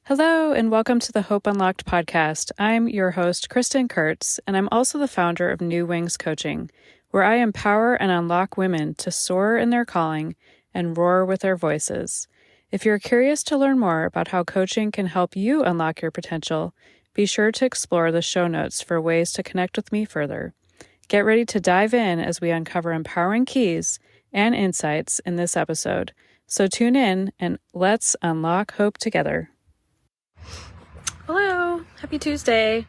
Hello, and welcome to the Hope Unlocked podcast. I'm your host, Kristin Kurtz, and I'm also the founder of New Wings Coaching, where I empower and unlock women to soar in their calling and roar with their voices. If you're curious to learn more about how coaching can help you unlock your potential, be sure to explore the show notes for ways to connect with me further. Get ready to dive in as we uncover empowering keys and insights in this episode. So tune in and let's unlock hope together. Hello, happy Tuesday.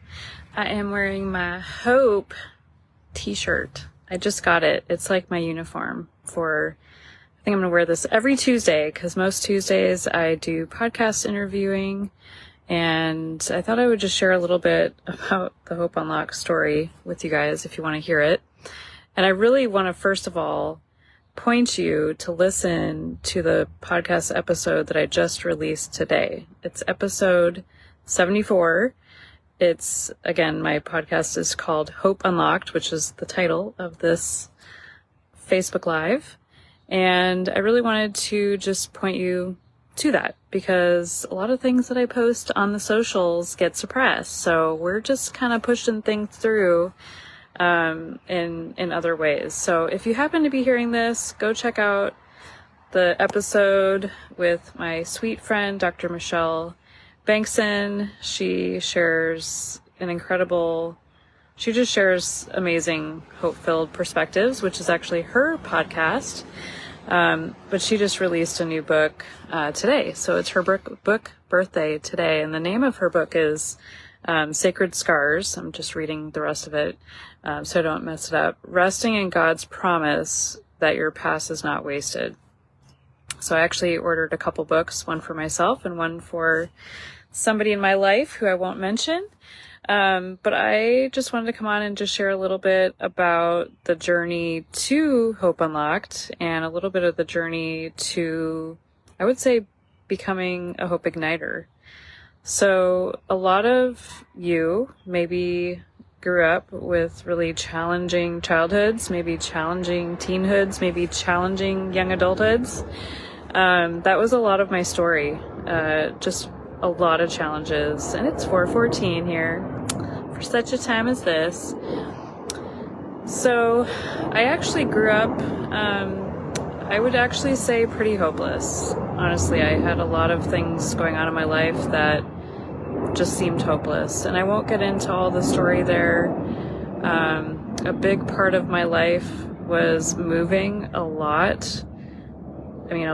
I am wearing my Hope t-shirt. I just got it. It's like my uniform for, I think I'm going to wear this every Tuesday because most Tuesdays I do podcast interviewing, and I thought I would just share a little bit about the Hope Unlock story with you guys if you want to hear it. And I really want to first of all point you to listen to the podcast episode that I just released today. It's episode 74. It's, again, my podcast is called Hope Unlocked, which is the title of this Facebook Live. And I really wanted to just point you to that because a lot of things that I post on the socials get suppressed. So we're just kind of pushing things through in other ways. So if you happen to be hearing this, go check out the episode with my sweet friend, Dr. Michelle Bankson. She shares she just shares amazing hope-filled perspectives, which is actually her podcast. But she just released a new book today. So it's her book birthday today. And the name of her book is Sacred Scars. I'm just reading the rest of it so I don't mess it up. Resting in God's promise that your past is not wasted. So I actually ordered a couple books, one for myself and one for somebody in my life who I won't mention. But I just wanted to come on and just share a little bit about the journey to Hope Unlocked and a little bit of the journey to, I would say, becoming a hope igniter. So a lot of you maybe grew up with really challenging childhoods, maybe challenging teenhoods, maybe challenging young adulthoods. That was a lot of my story, just a lot of challenges, and it's 4:14 here for such a time as this. So I actually grew up, I would actually say pretty hopeless. Honestly, I had a lot of things going on in my life that just seemed hopeless, and I won't get into all the story there. A big part of my life was moving a lot in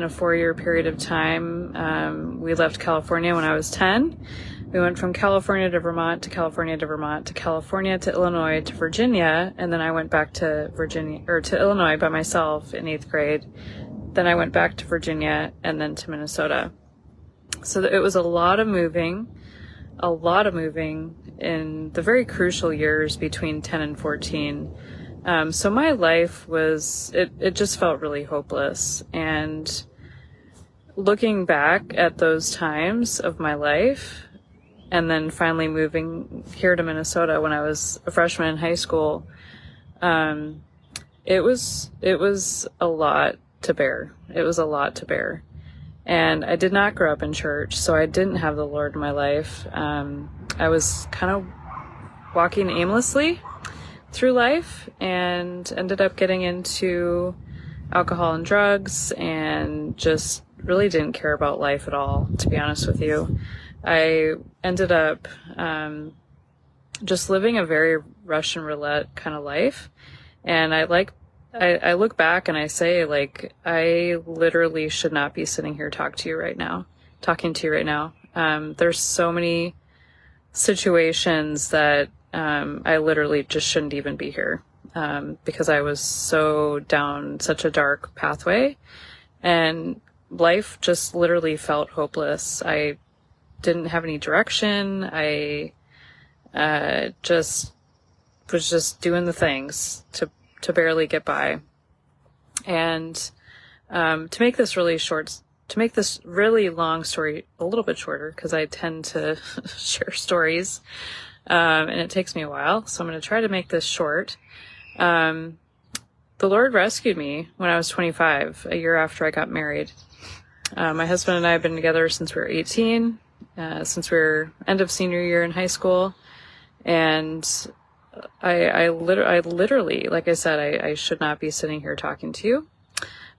a 4-year period of time. We left California when I was 10. We went from California to Vermont, to California to Vermont, to California to Illinois to Virginia, and then I went back to Illinois by myself in 8th grade. Then I went back to Virginia and then to Minnesota. So it was a lot of moving in the very crucial years between 10 and 14. So my life it just felt really hopeless. And looking back at those times of my life, and then finally moving here to Minnesota when I was a freshman in high school, it was a lot to bear. It was a lot to bear. And I did not grow up in church, so I didn't have the Lord in my life. I was kind of walking aimlessly through life and ended up getting into alcohol and drugs and just really didn't care about life at all, to be honest with you. I ended up just living a very Russian roulette kind of life. And I look back and I say, like, I literally should not be sitting here talking to you right now. There's so many situations that I literally just shouldn't even be here because I was so down such a dark pathway, and life just literally felt hopeless. I didn't have any direction. I just was just doing the things to barely get by. And to make this really long story a little bit shorter, because I tend to share stories, and it takes me a while, so I'm going to try to make this short. The Lord rescued me when I was 25, a year after I got married. My husband and I have been together since we were 18. since we were end of senior year in high school. And I literally, like I said, I should not be sitting here talking to you,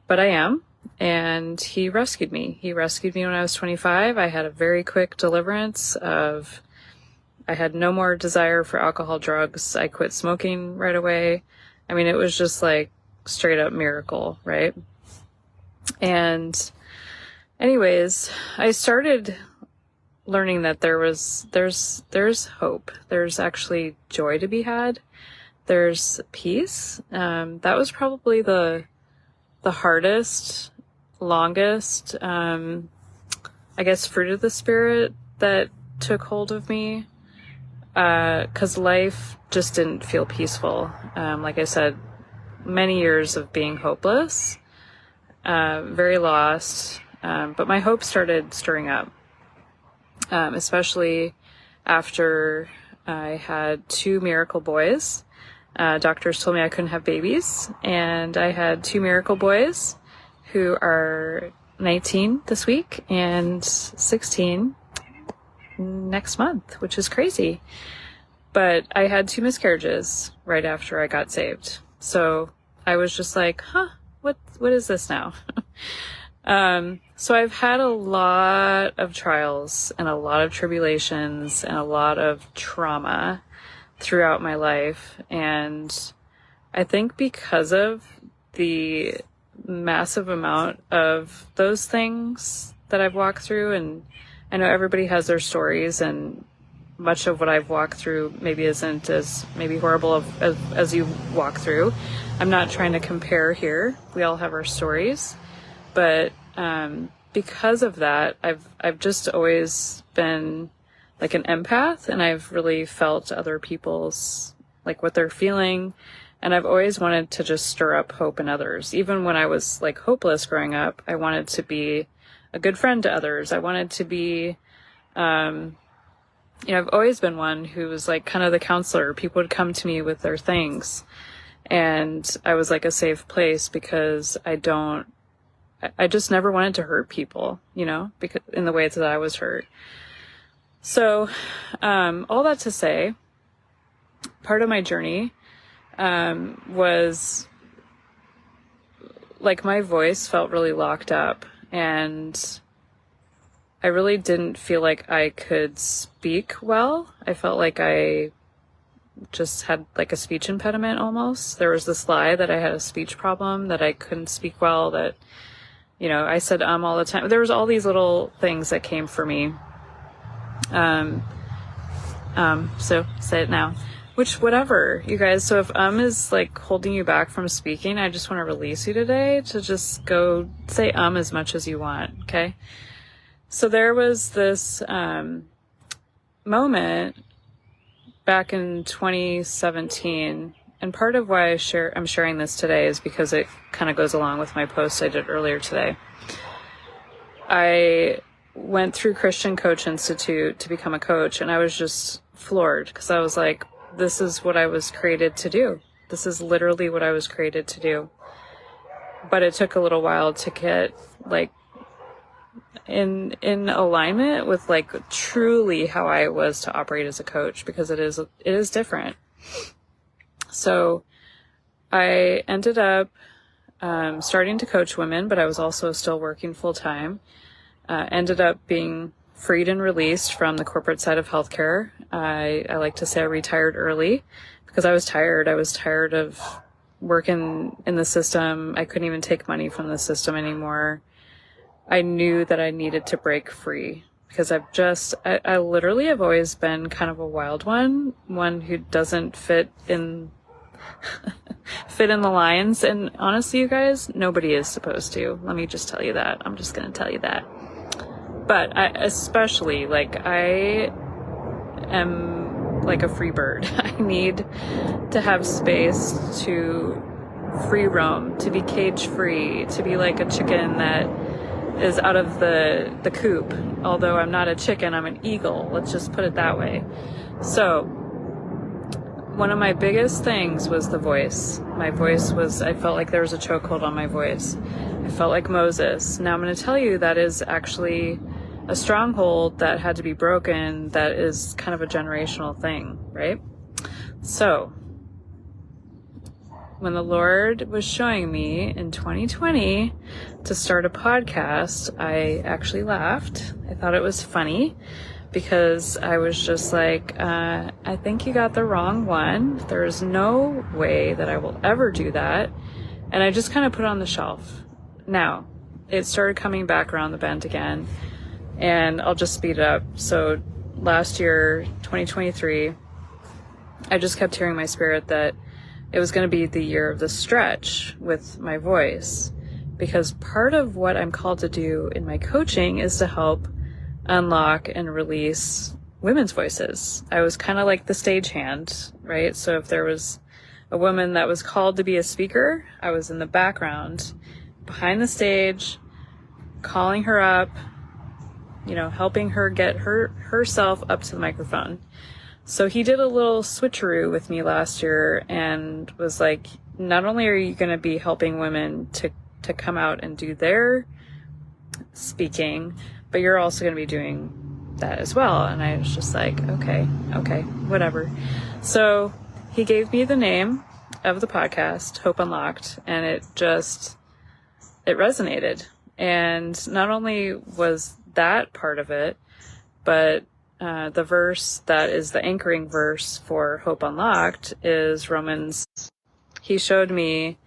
but I am. And he rescued me. He rescued me when I was 25. I had a very quick deliverance I had no more desire for alcohol, drugs. I quit smoking right away. I mean, it was just like straight up miracle, right? And anyways, I started learning that there's hope. There's actually joy to be had. There's peace. That was probably the hardest, longest, I guess, fruit of the spirit that took hold of me. 'Cause life just didn't feel peaceful. Like I said, many years of being hopeless, very lost. But my hope started stirring up, especially after I had 2 miracle boys. Doctors told me I couldn't have babies, and I had 2 miracle boys who are 19 this week and 16 next month, which is crazy. But I had 2 miscarriages right after I got saved. So I was just like, what is this now? So I've had a lot of trials and a lot of tribulations and a lot of trauma throughout my life. And I think because of the massive amount of those things that I've walked through, and I know everybody has their stories, and much of what I've walked through maybe isn't as maybe horrible as you walk through. I'm not trying to compare here. We all have our stories. But because of that, I've just always been like an empath, and I've really felt other people's, like, what they're feeling. And I've always wanted to just stir up hope in others. Even when I was like hopeless growing up, I wanted to be a good friend to others. I wanted to be, I've always been one who was like kind of the counselor. People would come to me with their things, and I was like a safe place because I just never wanted to hurt people, because in the ways that I was hurt. So, all that to say, part of my journey, was like my voice felt really locked up, and I really didn't feel like I could speak well. I felt like I just had like a speech impediment almost. There was this lie that I had a speech problem, that I couldn't speak well, that, I said all the time. There was all these little things that came for me. So say it now. Which, whatever, you guys. So if is like holding you back from speaking, I just want to release you today to just go say as much as you want, okay? So there was this moment back in 2017, and part of why I'm sharing this today is because it kind of goes along with my post I did earlier today. I went through Christian Coach Institute to become a coach, and I was just floored because I was like, this is what I was created to do. This is literally what I was created to do. But it took a little while to get like in alignment with like truly how I was to operate as a coach, because it is different. So I ended up starting to coach women, but I was also still working full time. Ended up being freed and released from the corporate side of healthcare. I like to say I retired early because I was tired. I was tired of working in the system. I couldn't even take money from the system anymore. I knew that I needed to break free because I literally have always been kind of a wild one who doesn't fit in the lines. And honestly, you guys, nobody is supposed to. Let me just tell you that. I'm just going to tell you that. But I am like a free bird. I need to have space to free roam, to be cage free, to be like a chicken that is out of the coop. Although I'm not a chicken, I'm an eagle. Let's just put it that way. So one of my biggest things was the voice. My voice I felt like there was a chokehold on my voice. I felt like Moses. Now I'm going to tell you that is actually a stronghold that had to be broken that is kind of a generational thing, right? So when the Lord was showing me in 2020 to start a podcast, I actually laughed. I thought it was funny because I was just like, I think you got the wrong one. There is no way that I will ever do that. And I just kind of put it on the shelf. Now, it started coming back around the bend again, and I'll just speed it up. So last year, 2023, I just kept hearing my spirit that it was going to be the year of the stretch with my voice, because part of what I'm called to do in my coaching is to help unlock and release women's voices. I was kind of like the stagehand, right? So if there was a woman that was called to be a speaker, I was in the background, behind the stage, calling her up, helping her get herself up to the microphone. So he did a little switcheroo with me last year and was like, not only are you going to be helping women to come out and do their speaking, but you're also going to be doing that as well. And I was just like, okay, whatever. So he gave me the name of the podcast, Hope Unlocked, and it resonated. And not only was that part of it, but the verse that is the anchoring verse for Hope Unlocked is Romans. He showed me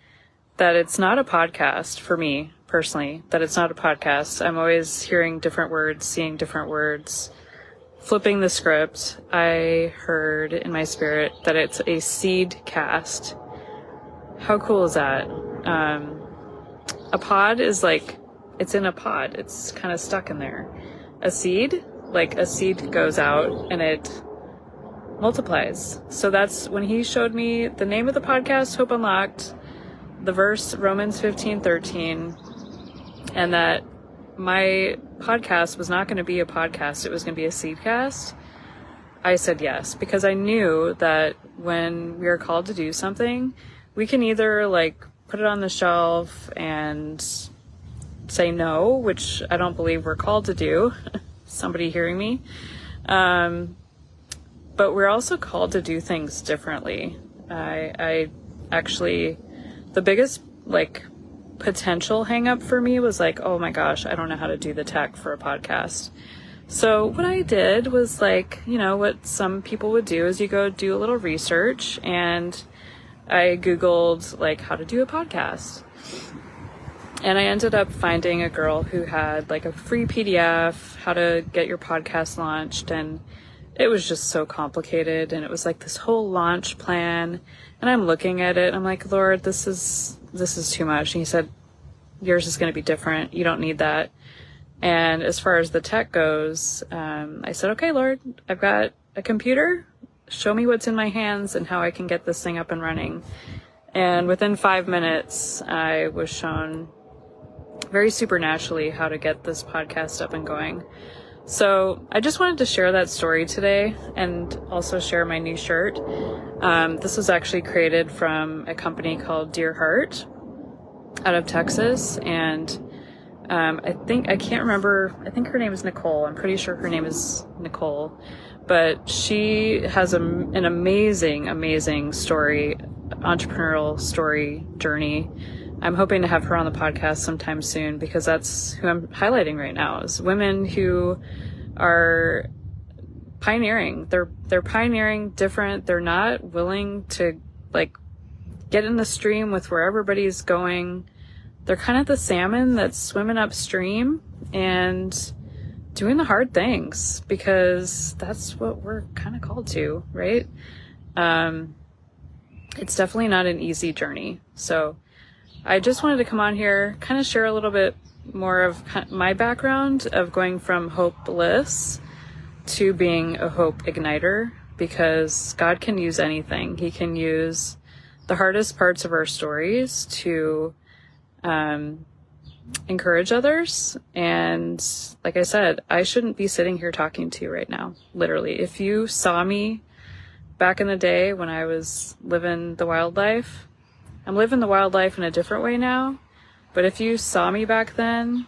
that it's not a podcast for me personally, that it's not a podcast. I'm always hearing different words, seeing different words, flipping the script. I heard in my spirit that it's a seed cast. How cool is that? A pod is like, it's in a pod. It's kind of stuck in there. A seed goes out and it multiplies. So that's when he showed me the name of the podcast, Hope Unlocked, the verse, Romans 15:13, and that my podcast was not going to be a podcast. It was going to be a seed cast. I said yes, because I knew that when we are called to do something, we can either put it on the shelf and say no, which I don't believe we're called to do. Somebody hearing me. But we're also called to do things differently. I actually, the biggest potential hang up for me was oh my gosh, I don't know how to do the tech for a podcast. So what I did was what some people would do is you go do a little research, and I Googled how to do a podcast. And I ended up finding a girl who had a free PDF, how to get your podcast launched. And it was just so complicated. And it was this whole launch plan. And I'm looking at it. And I'm like, Lord, this is too much. And he said, yours is going to be different. You don't need that. And as far as the tech goes, I said, okay, Lord, I've got a computer. Show me what's in my hands and how I can get this thing up and running. And within 5 minutes, I was shown very supernaturally how to get this podcast up and going. So I just wanted to share that story today and also share my new shirt. This was actually created from a company called Dear Heart out of Texas. And I think her name is Nicole. I'm pretty sure her name is Nicole. But she has an amazing story, entrepreneurial story journey. I'm hoping to have her on the podcast sometime soon, because that's who I'm highlighting right now, is women who are pioneering. They're pioneering different. They're not willing to get in the stream with where everybody's going. They're kind of the salmon that's swimming upstream and doing the hard things, because that's what we're kind of called to, right? It's definitely not an easy journey. So I just wanted to come on here, kind of share a little bit more of my background of going from hopeless to being a hope igniter, because God can use anything. He can use the hardest parts of our stories to encourage others. And like I said, I shouldn't be sitting here talking to you right now. Literally, if you saw me back in the day when I was living the wild life, I'm living the wild life in a different way now. But if you saw me back then,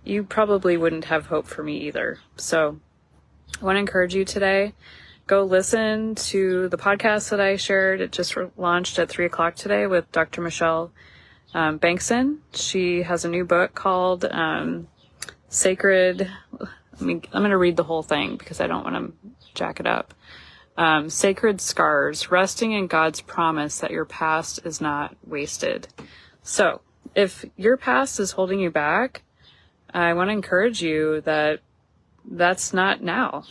you probably wouldn't have hope for me either. So I want to encourage you today. Go listen to the podcast that I shared. It just launched at 3:00 today with Dr. Michelle Bankson. She has a new book called Sacred. I'm going to read the whole thing because I don't want to jack it up. Sacred Scars, Resting in God's Promise That Your Past Is Not Wasted. So if your past is holding you back, I want to encourage you that that's not now.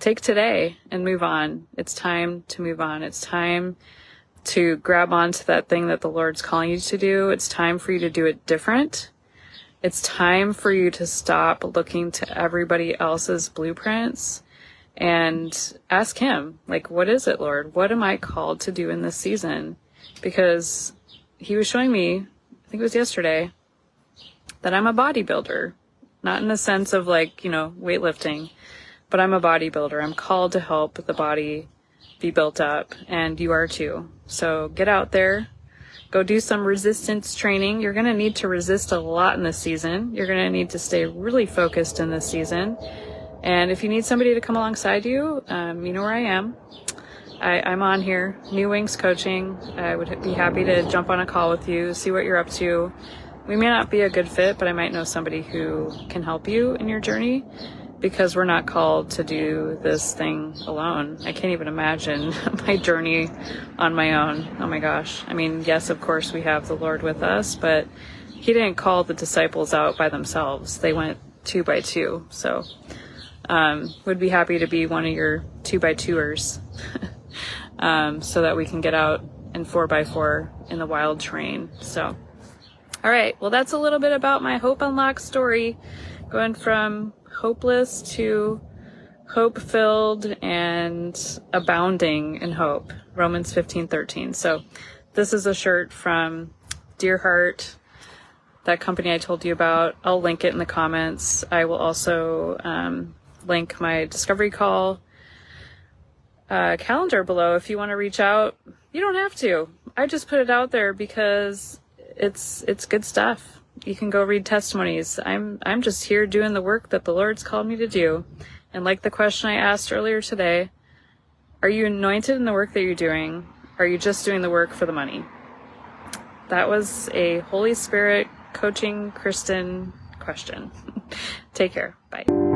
Take today and move on. It's time to move on. It's time to grab onto that thing that the Lord's calling you to do. It's time for you to do it different. It's time for you to stop looking to everybody else's blueprints and ask Him, like, what is it, Lord? What am I called to do in this season? Because He was showing me, I think it was yesterday, that I'm a bodybuilder. Not in the sense of weightlifting, but I'm a bodybuilder. I'm called to help the body be built up, and you are too. So get out there, go do some resistance training. You're going to need to resist a lot in this season. You're going to need to stay really focused in this season. And if you need somebody to come alongside you, you know where I am. I'm on here, New Wings Coaching. I would be happy to jump on a call with you, see what you're up to. We may not be a good fit, but I might know somebody who can help you in your journey, because we're not called to do this thing alone. I can't even imagine my journey on my own. Oh my gosh. I mean, yes, of course we have the Lord with us, but He didn't call the disciples out by themselves. They went 2 by 2. So, would be happy to be one of your 2 by 2ers, so that we can get out in 4 by 4 in the wild terrain. So, all right. Well, that's a little bit about my Hope Unlocked story, going from hopeless to hope-filled and abounding in hope. Romans 15:13. So this is a shirt from Dear Heart, that company I told you about. I'll link it in the comments. I will also link my discovery call calendar below if you want to reach out. You don't have to. I just put it out there because it's good stuff. You can go read testimonies. I'm just here doing the work that the Lord's called me to do. And like the question I asked earlier today, are you anointed in the work that you're doing? Are you just doing the work for the money? That was a Holy Spirit coaching Kristin question. Take care. Bye.